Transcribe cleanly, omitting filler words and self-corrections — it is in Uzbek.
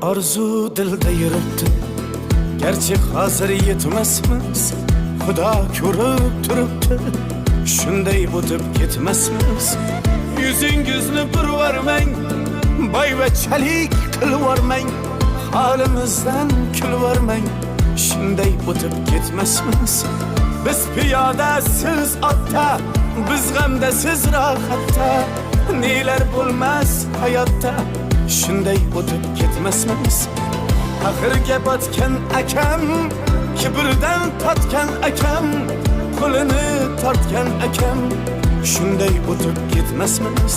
Arzu dilda yuribdi, gerçi hazır yetmesmiz. Xudo ko'rib turibdi, shunday o'tib ketmasmiz. Yuzingizni burvarmang, boyvachalik qilvormang, holimizdan kulvormang, shunday o'tib ketmasmiz. Biz piyoda, siz otda, biz g'amda, siz rohatda, nelar bo'lmas hayotda, shunday o'tib ketmasmiz. Axirga botgan akam, kibrdan totgan akam, qo'lini tortgan akam, shunday o'tib ketmasmiz.